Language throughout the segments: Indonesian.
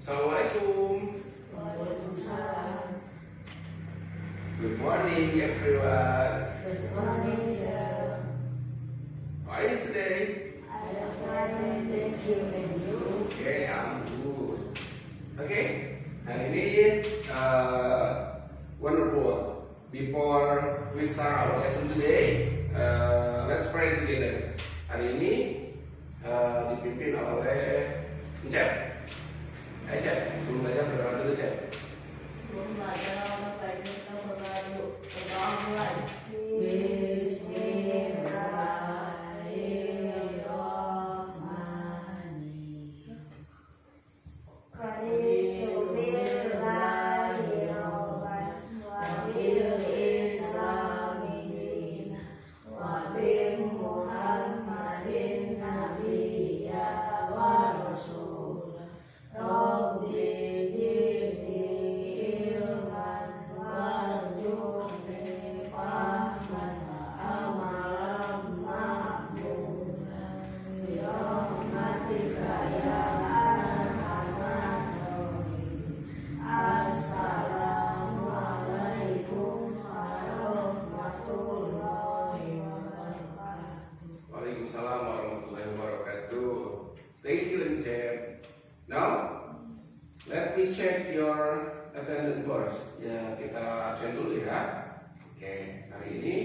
Assalamualaikum. Waalaikumsalam. Good morning, everyone. Good morning, sir. How are you today? I am fine, thank you. And you? Okay, I'm good. Okay, hari ini wonderful. Before we start our lesson today, let's pray together. Hari ini dipimpin oleh Encep. Cep, sebelum belajar berdoa dulu, Cep. Sebelum belajar, kita berdoa mulai. Waalaikumsalam warahmatullahi wabarakatuh. Thank you, Encep. Now, let me check your attendance first. Ya, kita absen dulu ya. Oke, hari ini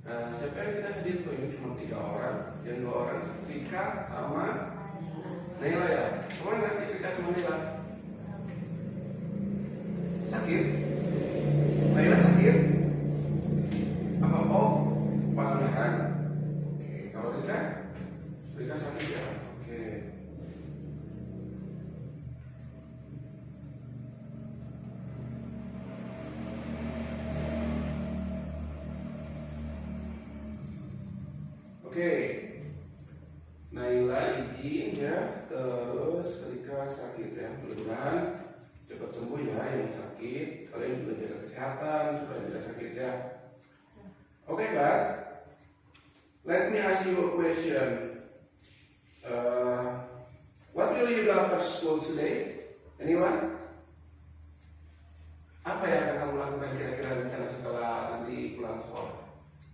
siapa yang tidak hadir? Ini cuma 3 orang. Yang 2 orang Rika sama Naila ya. Kemana nanti Rika sama Naila? Sakit? Naila sakit? Apa pameran? Oke, kalau Rika sakit ya. Oke. Oke, Naila izin ya, terus Rika sakit ya, mudah-mudahan cepat sembuh ya yang sakit. Kalian juga jaga kesehatan supaya tidak sakit ya. Oke guys, let me ask you a question. What will you do after school today? Anyone? Apa yang akan kamu lakukan kira-kira rencana setelah nanti pulang sekolah?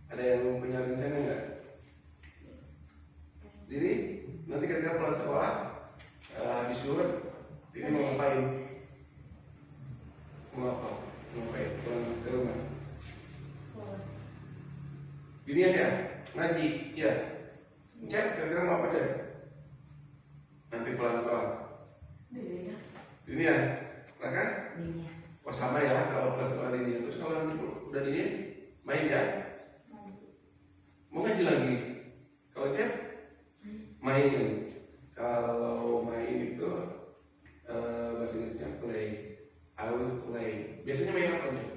Ada yang punya rencana nggak? Jadi nanti kira-kira pulang sekolah habis zuhur ini mau ngapain? Mau apa? Mau ngapain? Pulang ke rumah? Gini aja, ngaji, ya. Cek, kira-kira mau apa cek? Nanti pulang sekolah. Gini ya, kan? Oh sama ya, kalau pulang sekolah ini. Terus kalau nanti udah ini main ya? Mau ngaji lagi? Kalau cek? Main. Kalau main itu bahasa Inggrisnya play. I will play. Biasanya main apa nih?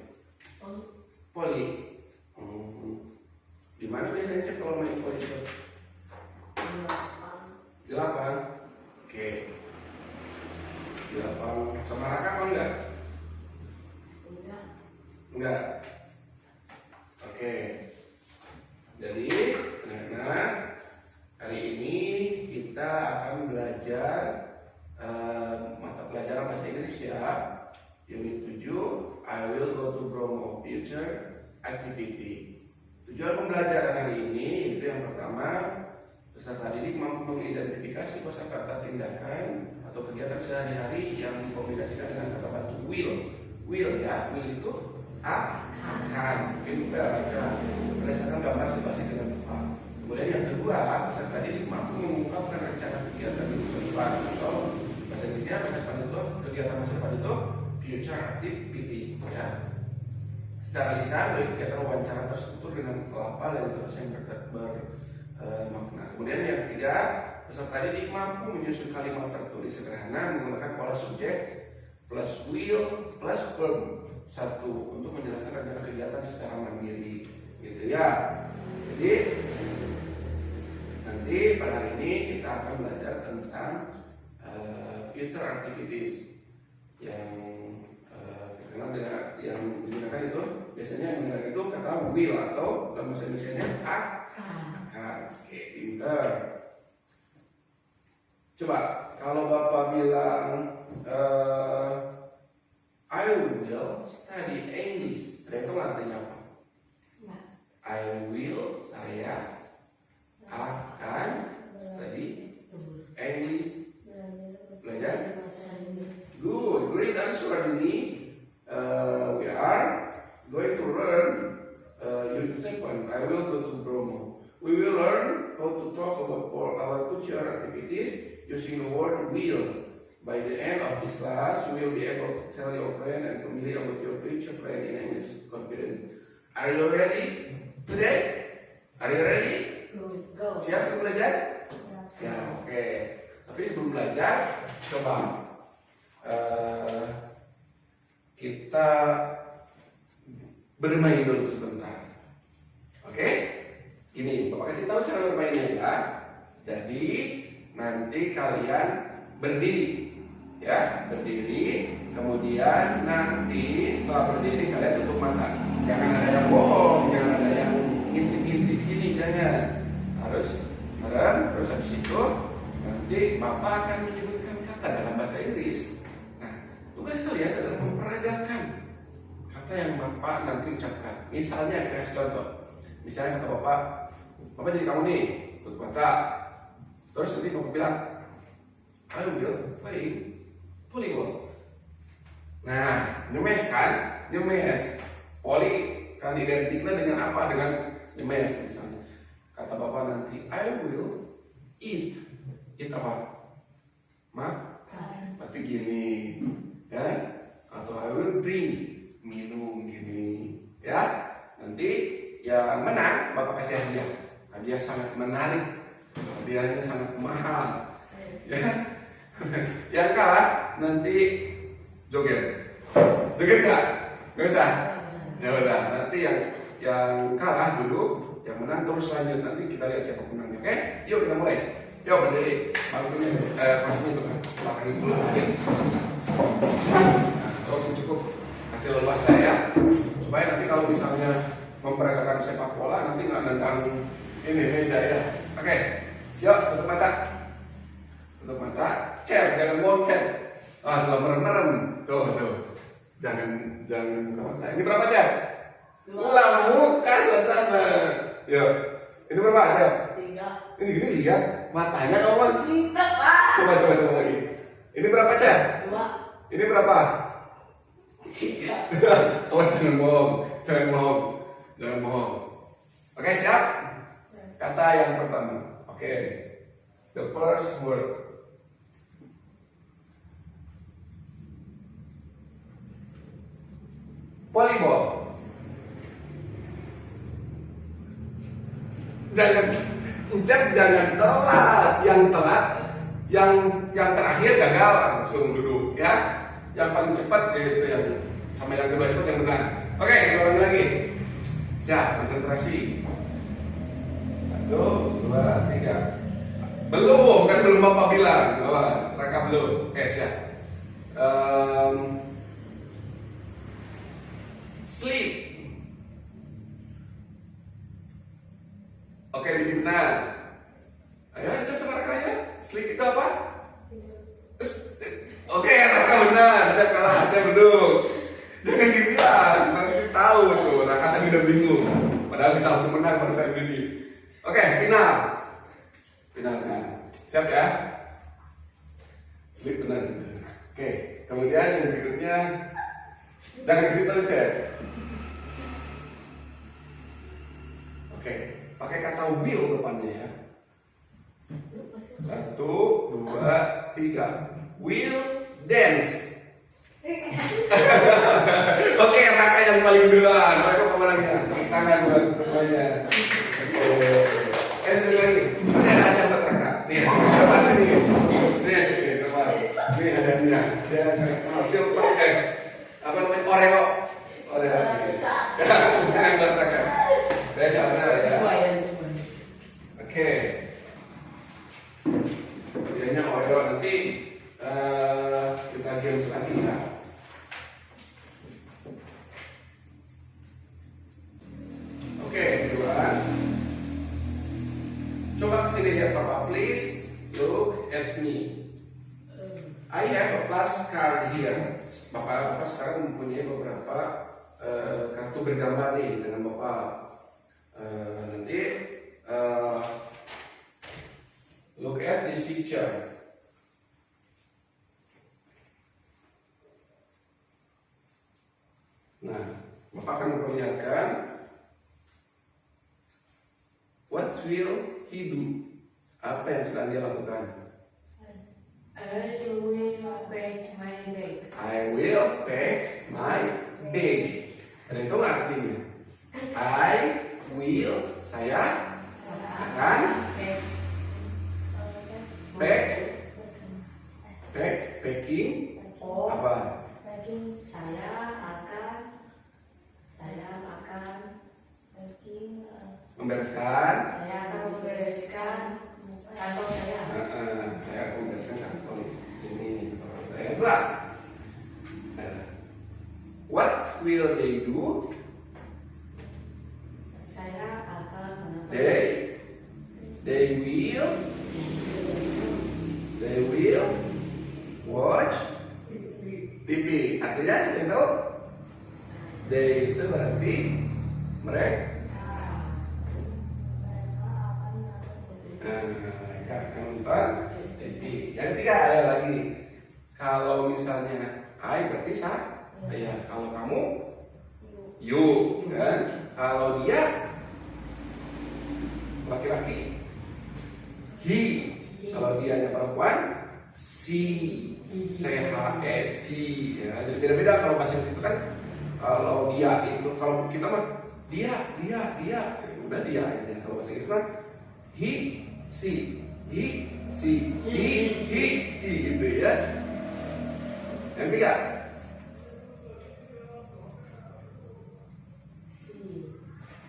Poli. Di mana biasanya cek kalau main poli itu? Di lapang. Oke. Di lapang. Sama Raka apa enggak? Enggak. Oke. Jadi anak-anak, hari ini kita akan belajar mata pelajaran bahasa Inggris ya. Unit 7, I will go to Bromo, future activity. Tujuan pembelajaran hari ini itu yang pertama, peserta didik mampu mengidentifikasi kosakata tindakan atau kegiatan sehari-hari yang dikombinasikan dengan kata bantu will. Will ya, will itu akan. Pintar ya. Berdasarkan gambar situasi dengan tepat. Kemudian yang kedua, peserta didik mampu mengungkapkan rencana kegiatan di masa depan atau bahasa Inggrisnya kegiatan masa depan itu future activities ya. Secara lisan, dari kegiatan wawancara terstruktur dengan kelapa dan terus yang bermakna. Kemudian yang ketiga, peserta didik mampu menyusun kalimat tertulis sederhana menggunakan pola subjek plus will plus verb satu untuk menjelaskan rencana kegiatan secara mandiri, gitu ya. Jadi nanti pada hari ini kita akan belajar tentang future activities yang terkenal dengan yang digunakan itu biasanya yang menggunakan itu kata will atau dalam bahasa Indonesia akan. Oke, pinter. Coba kalau Bapak bilang using the word will. By the end of this class, you will be able to tell your friend and familiar with your future plan in English confident. Are you ready today? Are you ready? Go. Siap untuk belajar? Siap, oke. Tapi sebelum belajar, coba kita bermain dulu sebentar. Oke? Ini, Bapak kasih tahu cara bermainnya ya. Jadi nanti kalian berdiri, ya, berdiri. Kemudian nanti setelah berdiri kalian tutup mata. Jangan ada yang bohong, jangan ada yang ngintip-ngintip gini, jangan. Harus merem. Terus habis itu nanti Bapak akan menyebutkan kata dalam bahasa Inggris. Nah, tugas kalian adalah memperagakan kata yang Bapak nanti ucapkan. Misalnya, kasih contoh. Misalnya kata Bapak jadi kamu nih, tutup mata. Terus nanti Bapak bilang, I will play volleyball. Nah, nyemes kan? Nyemes. Poli kan identiknya dengan apa? Dengan nyemes misalnya. Kata Bapak nanti, I will eat. Eat apa? Makan. Berarti gini, ya? Atau I will drink. Minum gini, ya? Nanti yang menang Bapak kasih hadiah. Hadiah sangat menarik. Hadiahnya sangat mahal. Ya. Yang kalah nanti joget. Joget nggak? Nggak usah. Ya udah, nanti yang kalah dulu, yang menang terus lanjut. Nanti kita lihat siapa menangnya. Oke? Yuk kita mulai. Yuk berdiri. Bangkunya, pasnya itu kan. Belakangnya dulu mungkin. Nah, cukup kasih leluasa ya. Supaya nanti kalau misalnya memperagakan sepak bola nanti nggak nendang ini meja ya. Oke. Yuk tutup mata. Tutup mata. Cel, jangan bohong cel. Selalu merem. Tuh. Jangan kemana. Ini berapa jam? Ulang muka saudara. Yuk. Ini berapa jam? 3. Ini gini lihat matanya kawan. Tidak, Pak. Coba lagi. Ini berapa jam? 2. Ini berapa? 3. Oh jangan bohong. Oke siap? Kata yang pertama. Oke. The first word. Volleyball. Jangan telat. Yang terakhir gagal langsung duduk ya. Yang paling cepat itu yang sama yang kedua itu yang menang. Oke, kita ulangi lagi. Siap, konsentrasi. 1, 2, 3. Belum Bapak bilang. Serangkap belum. Oke, siap. Sleep. Oke, ini benar. Ayo, coba Raka ya. Sleep itu apa? Oke, Raka benar. Saya kalah, saya beduk. Jangan dibilang, nanti tahu tuh. Raka tadi udah bingung. Padahal bisa langsung menang baru saya berdiri. Oke, final. Siap ya? Sleep benar. Oke, kemudian yang berikutnya jangan kasih tahu cek. Oke, pakai kata will depannya ya. 1, 2, 3. Will dance. Oke, Raka yang paling duluan. Raka pemenangnya. Tangan buat semuanya. Dulu lagi. Ini ada buat Raka. Nih, depan sini. Nih sini depan. Nih hadiahnya. Dia hasil apa namanya? Oreo. Tangan buat Raka. Saya jangan ya. Oke. Hadiahnya Oreo nanti kita games lagi ya. Oke, duluan. Coba kesini lihat Papa, please look at me. I have a plus card here. Bapak sekarang mempunyai beberapa kartu bergambar nih dengan Bapak. Nanti look at this picture. Nah, Bapak akan memperlihatkan what will he do? Apa yang sedang dia lakukan? I will pack my bag. I will pack my bag. Dan itu artinya I will, saya akan pack, packing, Oh, apa? saya akan Membereskan. membereskan kantor saya. Saya akan membereskan kantor di sini. Kalau saya berat. What will they do? Saya akan menonton. They will watch TV. Artinya, you know, they itu berarti mereka akan nonton TV. Yang ketiga ada lagi. Kalau misalnya I berarti saya. Kalau kamu, you. Kan? Kalau dia laki-laki, he. Kalau dia hanya perempuan, she. Ya. Jadi beda-beda kalau bahasa itu kan. Kalau dia itu, kalau kita mah dia. Udah dia aja. Kalau bahasa itu kan he, she gitu ya. Yang ketiga,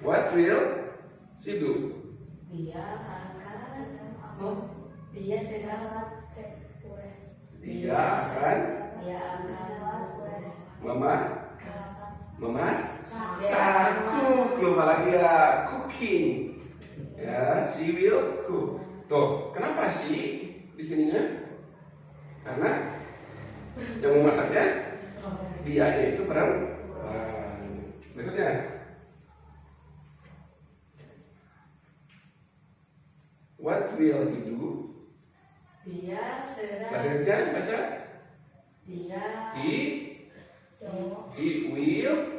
what will she do? Dia sedang memasak, lupa lagi ya, cooking. Ya, she will cook. Tuh, kenapa sih di sininya? Karena yang memasaknya dia itu perempuan. Berikutnya, what will he do? Dia sedang Bahasa Indonesia baca. dia He will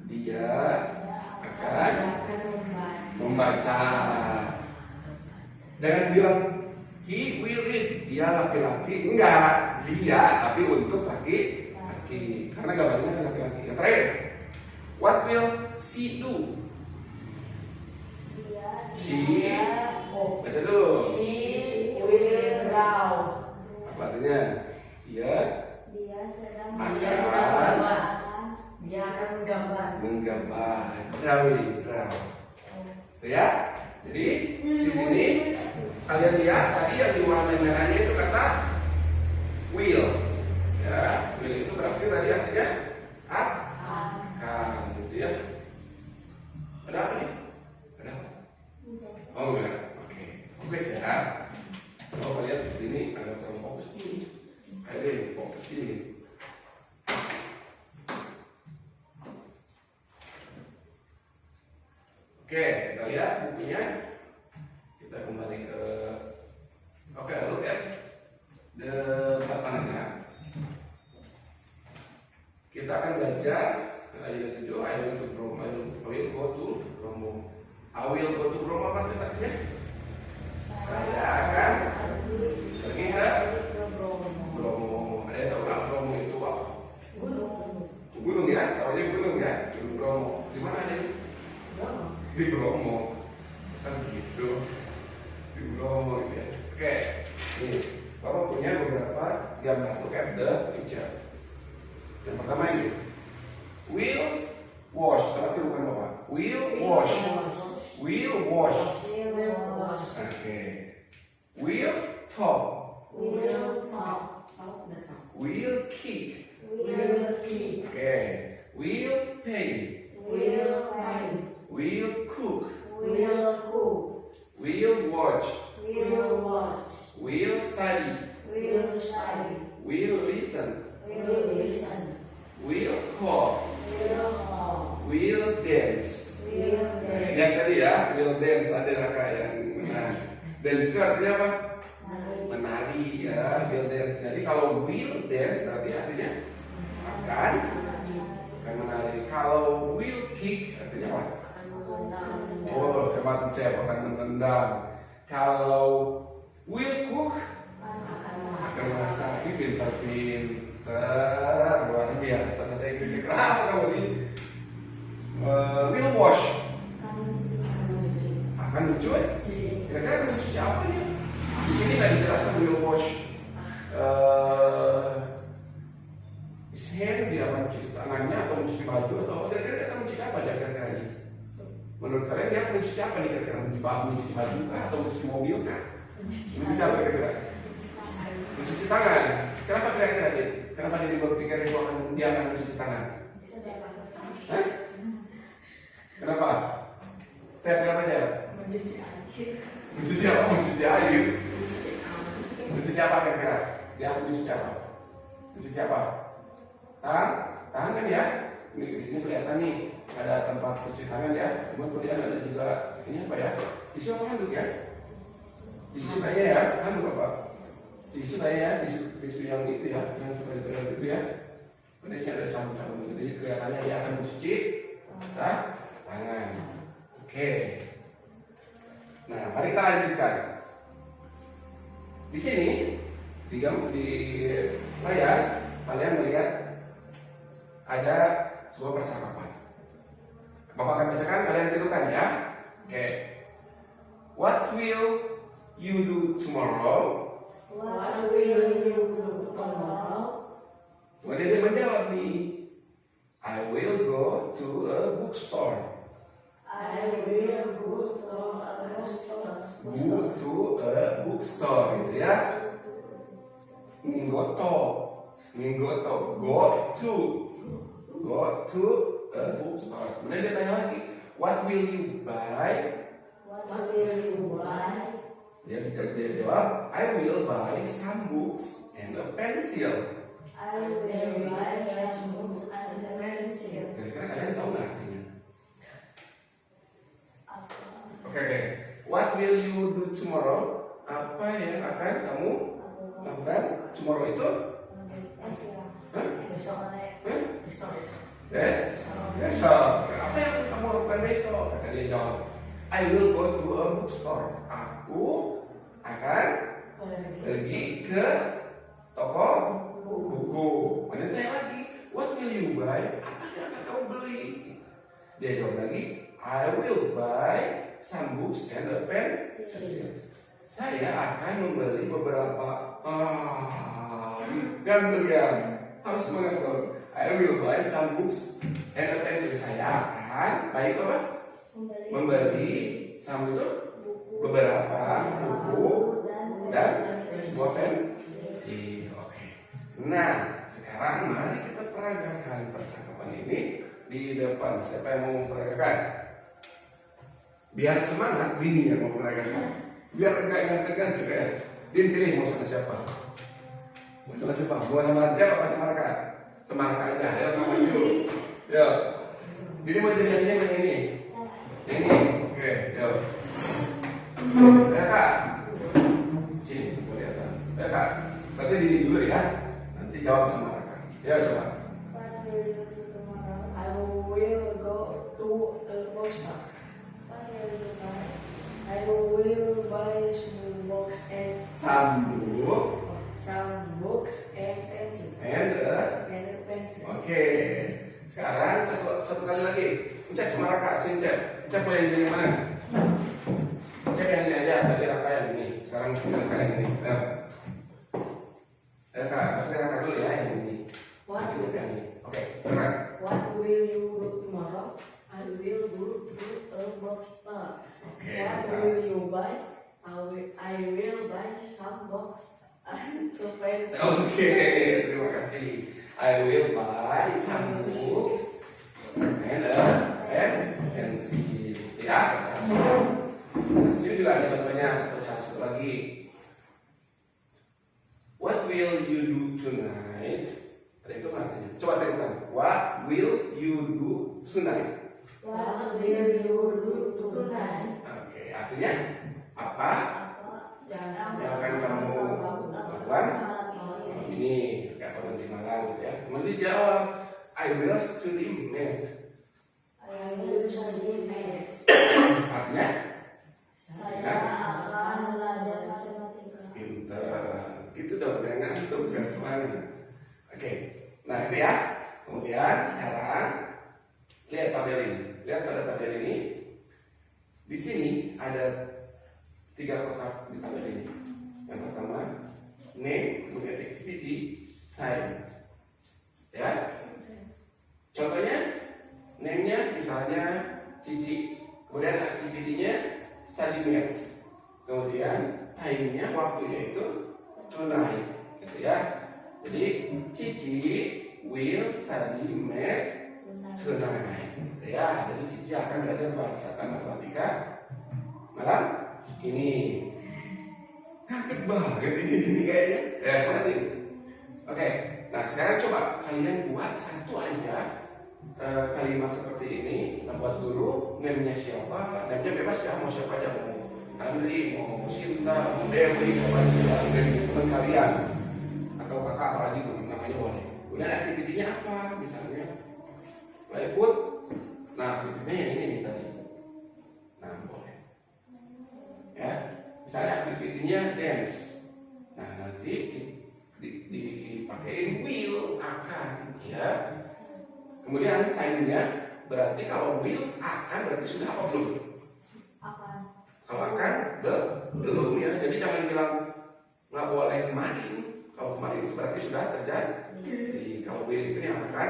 dia akan membaca. Jangan bilang he will read, dia laki-laki. Enggak, dia tapi untuk laki-laki. Karena gambarnya laki-laki. Yang terakhir, what will she do? Baca dulu. She will draw. Apa artinya? Dia akan menggambar. Drawing. Itu ya. Jadi di sini kalian lihat tadi yang di warna merahnya itu kata will. Ya, will itu berarti tadi artinya akan, gitu ya. Ada apa nih? Ada apa? Oh enggak. Oke ya. Kalau lihat ini ada kurang fokus nih. Ayo fokus ini. Oke, kita lihat bukunya. Kita kembali ke. Oke, look at the papannya. Kita akan belajar ayat 7. I will go to Bromo. I will go to Bromo apa artinya? Saya akan pergi ke Bromo. Ada yang tahu nggak Bromo itu apa? Gunung ya, tahunya gunung ya. Gunung Bromo. Di mana ada? Di Bromo. Pesan gitu. Di Bromo gitu ya. Oke, nih Bapak punya beberapa gambar. Look at the picture. Yang pertama ini, will wash. Tapi bukan Bapak. Will wash. Oke. Will talk. Will kick. Oke. Will paint. Will cook. Will watch. Will study. Will listen. Will call. Will dance. Yang tadi ya, will dance ada raka yang menari. Dance itu artinya apa? Menari ya, will dance. Jadi kalau will dance berarti artinya akan menari. Kalau will kick artinya apa? Oh, hebat chef, akan menendang. Kalau will cook, akan masak. Ini pintar-pintar, luar biasa. Bahasa Inggrisnya kenapa kamu ini? Will wash, akan mencuci. Kira-kira akan mencuci apa ya? Di sini nggak dijelaskan will wash. His hand, dia akan mencuci tangannya atau mencuci baju atau kira-kira dia akan mencuci apa dia kira-kira ini? Menurut kalian dia akan mencuci apa nih kira-kira? Mencuci baju kah atau mencuci mobil kah? Mencuci apa kira-kira? Mencuci tangan. Kenapa kira-kira dia? Kenapa dia berpikir dia akan mencuci tangan? Hah? Kenapa? Saya kenapa jawab? Mencuci air. Mencuci apa? Mencuci air. Mencuci apa kira-kira? Dia akan mencuci apa? Mencuci apa? Tangan kan ya? Ini di sini kelihatan nih ada tempat cuci tangan ya. Cuma kemudian ada juga ini apa ya? Tisu apa handuk ya? Tisu kayaknya ya, handuk apa? Tisu kayaknya ya, tisu yang itu ya, yang seperti itu ya. Kemudian ada sabun-sabun. Jadi kelihatannya dia akan mencuci tangan. Oke. Nah, mari kita lanjutkan. Di sini di layar kalian melihat ada sebuah percakapan. Bapak akan bacakan, kalian tirukan ya. Oke. What will you do tomorrow? What will you do tomorrow? Kemudian dia menjawab nih, I will go to a bookstore. I will go to a bookstore. Go to a bookstore gitu ya. Minggoto, go to a bookstore. Kemudian dia tanya lagi, what will you buy? What will you buy? Dia jawab, I will buy some books and a pencil. I will buy some books and a pencil. Kira-kira kalian tahu nggak artinya? Oke. What will you do tomorrow? Apa yang akan kamu lakukan tomorrow itu? Hah? Besok. Apa yang kamu lakukan besok? Kata dia jawab, I will go to a bookstore. Aku akan pergi ke toko buku. Kemudian tanya lagi, what will you buy? Apa yang akan kamu beli? Dia jawab lagi, I will buy some books and a pen. Saya akan membeli beberapa gantung ya. Harus semangat dong. I will buy some books and a pencil. Saya akan baik apa? Membeli some itu beberapa buku dan sebuah pensil. Oke. Nah, sekarang mari kita peragakan percakapan ini di depan. Siapa yang mau memperagakan? Biar semangat, Dini yang mau memperagakan. Biar enggak ingat-ingat juga ya. Din pilih mau sama siapa? Mau sama siapa? Mau sama Rajab apa sama Raka? Sama Raka aja. Ayo kamu maju. Yo. Dini mau jadinya yang ini. Yang ini. Oke. Yo. Ya kak. Sini. Kita lihat. Ya kak. Berarti Dini dulu ya. Nanti jawab sama Raka. Ya coba. What will you do tomorrow? I will go to a bookstore. What will you buy? I will buy some books and pencil. And And a pencil. Oke. Sekarang satu kali lagi. Cek sama Raka. Sini cek. Cek mau yang ini mana? Cek yang ini aja. Tadi Raka yang ini. Sekarang Raka yang ini. Raka. Berarti Raka dulu ya yang ini. What Yang ini. Oke. Raka. What will you do tomorrow? I will go to a bookstore. Oke. What will you buy? I will buy some books and a pencil. Oke. Terima kasih. I will buy some books and a pencil. Ya. Sini juga ada contohnya satu lagi. What will you do tonight? Ada itu artinya. Coba tirukan. What will you do tonight? What will you do tonight? Oke, artinya apa Yang yang akan kamu lakukan? Ini kayak orang di Malang gitu ya. Kemudian dijawab, I will study math. I will study math. Artinya ada 3 kotak di tabel ini. Yang pertama name, kemudian activity, time. Ya. Contohnya name-nya misalnya Cici, kemudian activity-nya study math, kemudian time-nya, waktunya itu tonight, gitu ya. Jadi Cici will study math tonight, gitu ya. Jadi Cici akan belajar bahasa matematika malam ini. Kaget banget ini kayaknya. Ya, seperti ini. Oke, nah sekarang coba kalian buat satu aja kalimat seperti ini. Kita buat dulu name-nya siapa. Name-nya bebas ya, mau siapa aja, mau Andri, mau Sinta, mau Dewi, mau teman kalian atau kakak atau adik, namanya boleh. Kemudian aktivitinya apa, misalnya play food. Nah, aktivitinya yang ini tadi. Nah, boleh. Ya, misalnya aktivitinya dance. Nah, nanti dipakein will, akan, ya. Kemudian time-nya berarti kalau will akan berarti sudah apa belum? Akan. Kalau akan belum ya. Jadi jangan bilang nggak boleh kemarin. Kalau kemarin itu berarti sudah terjadi. Jadi kalau will itu yang akan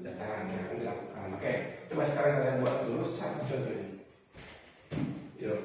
datang, yang akan dilakukan. Oke, coba sekarang kalian buat dulu satu contohnya. Yuk.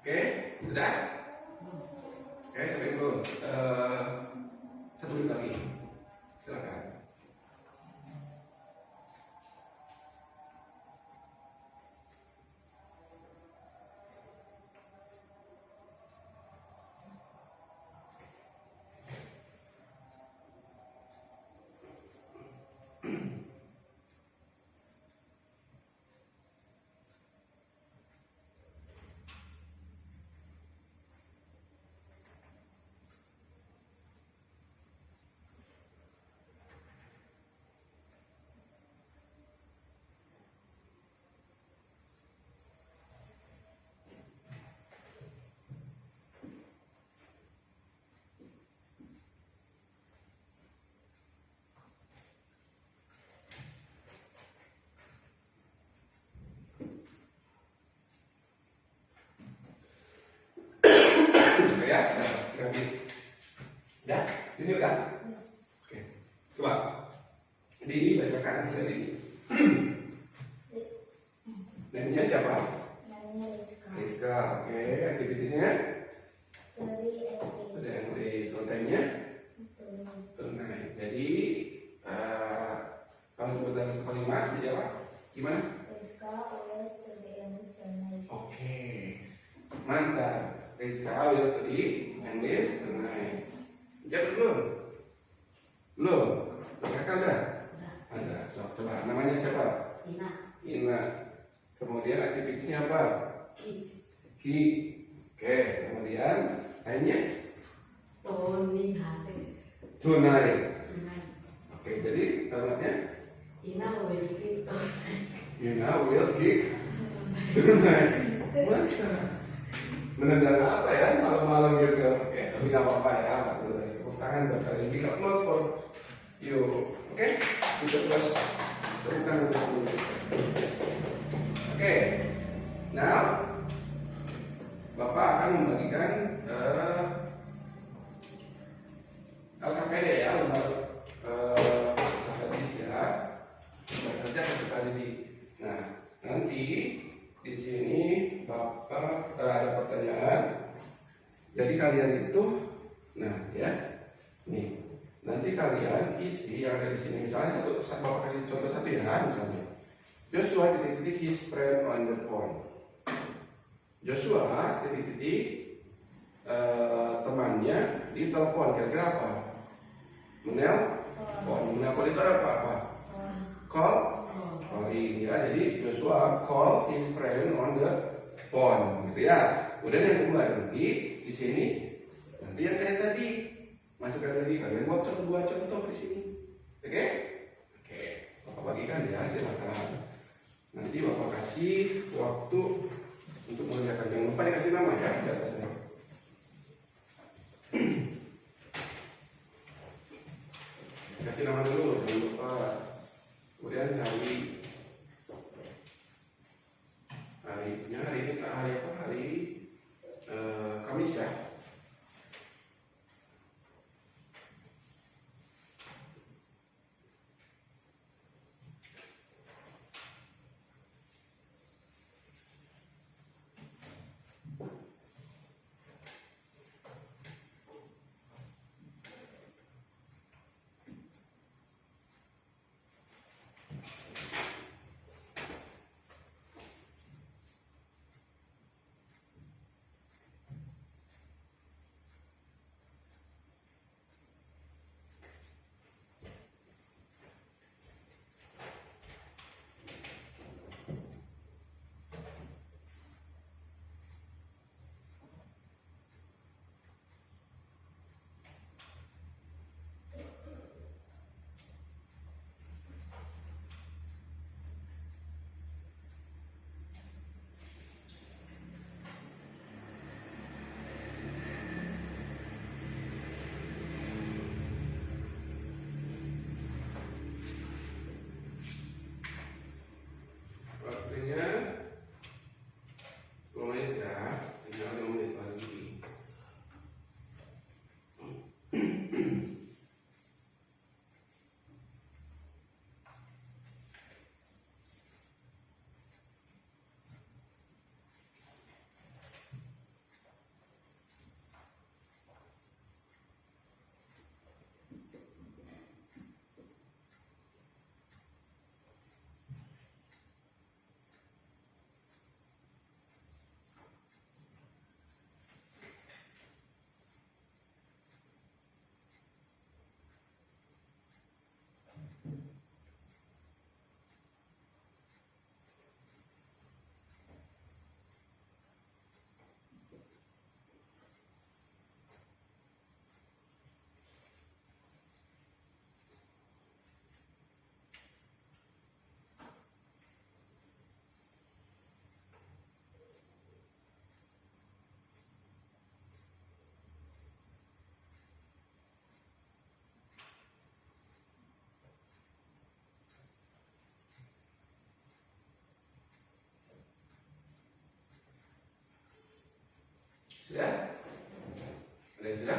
Oke, sudah? Oke, sampai dulu. 1 menit lagi. Silakan. Ya, habis. Ya, ini udah. Oke, coba dibacakan hasil ini. Namanya siapa? Namanya Rizka. Rizka. Oke, aktivitasnya? Study English. Kontennya? Tonight. Jadi kalau sebut dalam kalimat dijawab gimana? Rizka will study English tonight. Oke, mantap. Rizka will study English tonight. Jawab belum? Belum? Kakak udah? Ada. So, coba namanya siapa? Ina. Ina. Kemudian aktivitasnya apa? Ki. Oke. Kemudian lainnya? Tony Hate. Tonight. Oke. Jadi alamatnya? Ina will kick Ina will kick tonight. Masa? Mendengar apa ya malam-malam gitu? Oke, tapi nggak apa-apa ya. Tepuk tangan buat kalian. Kita close. Yuk, oke? Kita close. Tepuk tangan dulu. Oke. Now, Bapak akan membaca bagikan LKPD ya, lembar peserta didik ya, lembar kerja peserta didik. Nah, nanti di sini Bapak ada pertanyaan. Jadi kalian itu, nah ya, nih, nanti kalian isi yang ada di sini. Misalnya Bapak kasih contoh satu ya, misalnya Joshua titik-titik his friend on the phone. Joshua titik-titik temannya di telepon. Kira-kira apa? Menelpon itu apa? Call. Calling ya. Jadi Joshua call his friend on the phone, gitu ya. Kemudian yang kedua nanti di sini nanti yang kayak tadi masukkan lagi kalian buat dua contoh di sini. Oke? Oke. Bapak bagikan ya, silakan. Nanti Bapak kasih waktu untuk mengerjakan. Jangan lupa dikasih nama ya di atasnya. Kasih nama dulu, jangan lupa. Kemudian hari ini hari apa? Hari Kamis ya. Waktunya 10 menit ya, tinggal 5 menit lagi. Sudah? Ada yang sudah?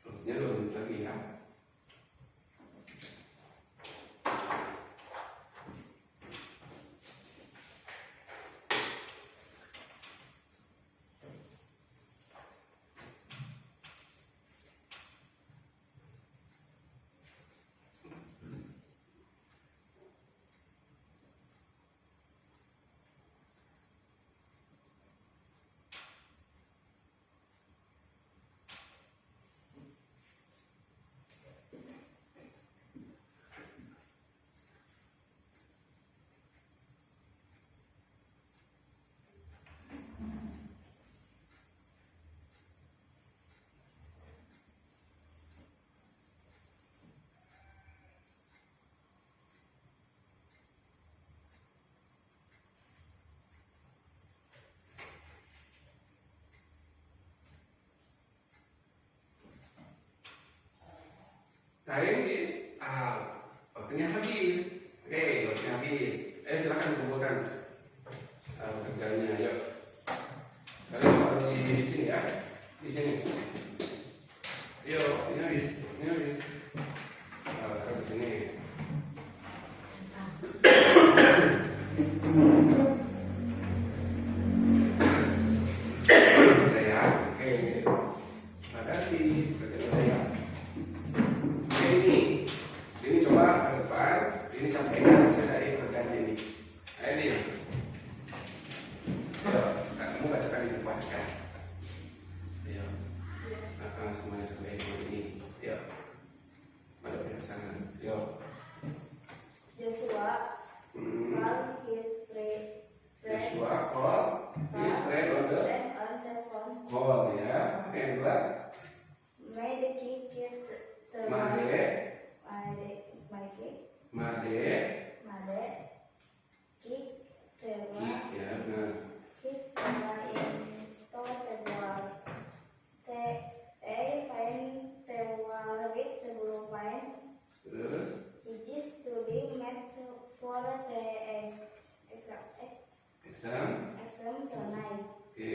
Waktunya 2 menit lagi ya. habis. Oke, waktunya habis. Silakan kumpulkan pekerjaannya. Yuk. Kalian taruh di sini ya. Di sini. Yuk, ini habis. Ini habis. Taruh di sini. Udah ya. Oke. Makasih. Udah ya. Ini coba ke depan. Ini sampaikan hasil dari pekerjaan ini. Ayo nih. Kamu bacakan di depan ya. Ayo. Semuanya sampai ini. Yuk. Madep ke sana. Yuk. Joshua called his friend Joshua call his friend on the on the phone. call ya. Oke, dua. Made the cake Made cake ya, benar. Terus exam. Oke. Oke.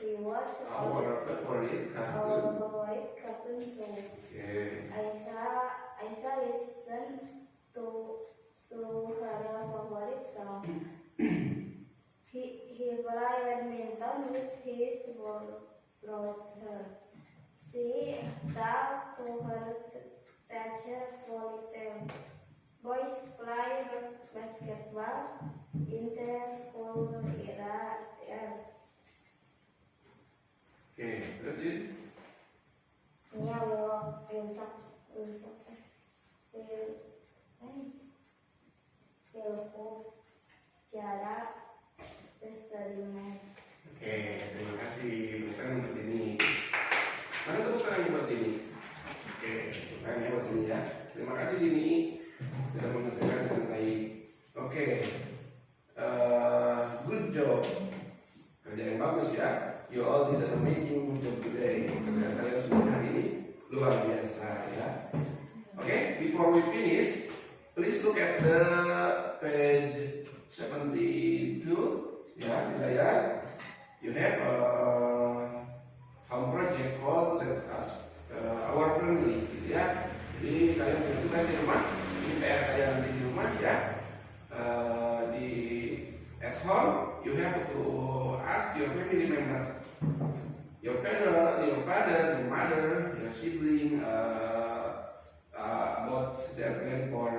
We watch our favorite cartoon. Oke. Aisha listen to her favorite song. He play badminton with his brother. She talked to her teacher for little. Boys play basketball in the school area. Oke, lanjut. Ini lo rusak jarak eksperimen. Oke, terima kasih. Bukan buat ini. Mana tepuk tangan buat ini? Oke, tepuk tangannya buat ini ya. Terima kasih Dini sudah mengerjakan dengan baik. Oke, good job. Kerja yang bagus ya. You all did an amazing job today. Kerja kalian semua hari ini luar biasa ya. Oke, before we finish, please look at the page 72 ya di layar. You have a home project called Let's Us Our Family gitu ya. Jadi kalian punya tugas di rumah. Ini PR kalian nanti di rumah ya. Di at home you have to ask your family member, your father, your mother, your sibling about their plan for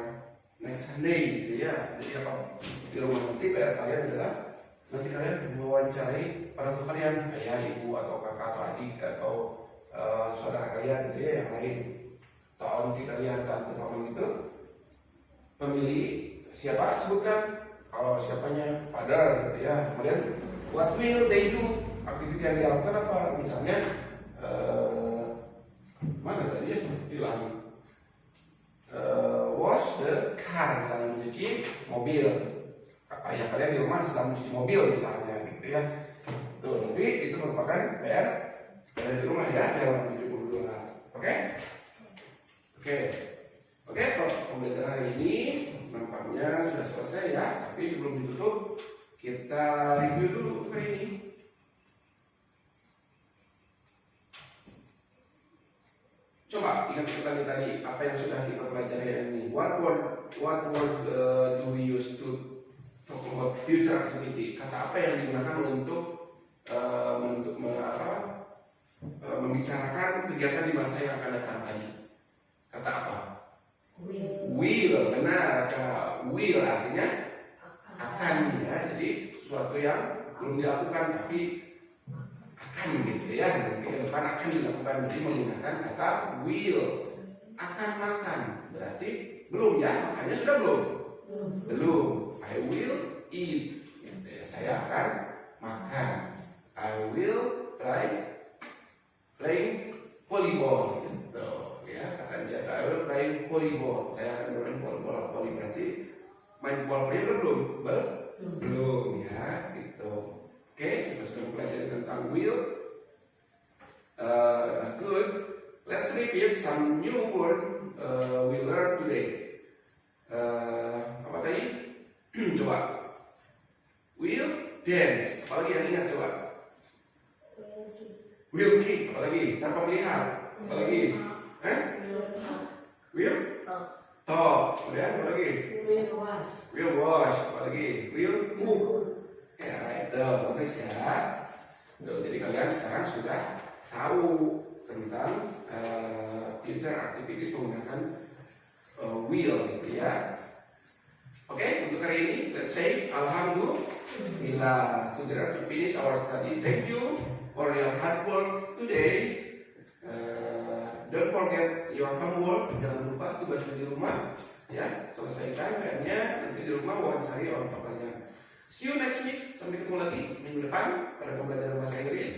next Sunday gitu ya. Jadi apa di rumah nanti PR kalian adalah nanti kalian mewawancarai orang tua kalian, ayah, ibu atau kakak atau adik atau saudara kalian gitu ya yang lain. Atau auntie kalian, tante, paman gitu. Pemilih siapa sebutkan, kalau siapanya father gitu ya. Kemudian what will they do, aktiviti yang dilakukan apa, misalnya mana tadi ya bilang wash the car, misalnya mencuci mobil. Ayah kalian di rumah sedang mencuci mobil misalnya gitu ya. Tuh, nanti itu merupakan PR dari di rumah ya, dalam 72. Oke? Oke, pembelajaran hari ini nampaknya sudah selesai ya. Tapi sebelum ditutup, kita review dulu hari ini. Coba ingat kembali tadi apa yang sudah kita pelajari hari ini. What word do we use to talk about future activity? Kata apa yang digunakan untuk membicarakan kegiatan di masa yang akan datang tadi? Kata apa? Will, benar. Will artinya akan ya. Jadi sesuatu yang belum dilakukan tapi akan gitu ya. Nanti ke depan akan dilakukan. Jadi menggunakan kata will. Akan makan berarti belum ya. Makannya sudah belum? Belum. I will eat. Gitu ya. Saya akan makan. I will play volleyball. Gitu ya. Kata siapa? I will play volleyball. Saya akan bermain volleyball. Berarti main bola belum? Belum ya. dance. Apalagi yang ingat coba? Will Will kick. Apalagi? Tanpa melihat. Apalagi? Will talk. Kemudian apalagi? wash. Will wash. Apalagi? Will cook. Ya itu bagus ya. Tuh, jadi kalian sekarang sudah tahu tentang future activities menggunakan will gitu ya. Oke, untuk hari ini let's say alhamdulillah sudah to finish our study. Thank you for your hard work today. Don't forget your homework. Jangan lupa tugas di rumah ya, selesaikan PR-nya. Nanti di rumah wawancari orang tua kalian. See you next week. Sampai ketemu lagi minggu depan pada pembelajaran bahasa Inggris.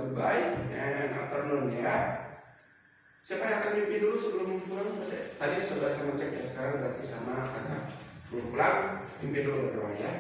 Goodbye and afternoon ya. Siapa yang akan mimpi dulu sebelum pulang? Tadi sudah sama cek ya, sekarang berarti sama anak belum pulang. Mimpi dulu berdoa ya.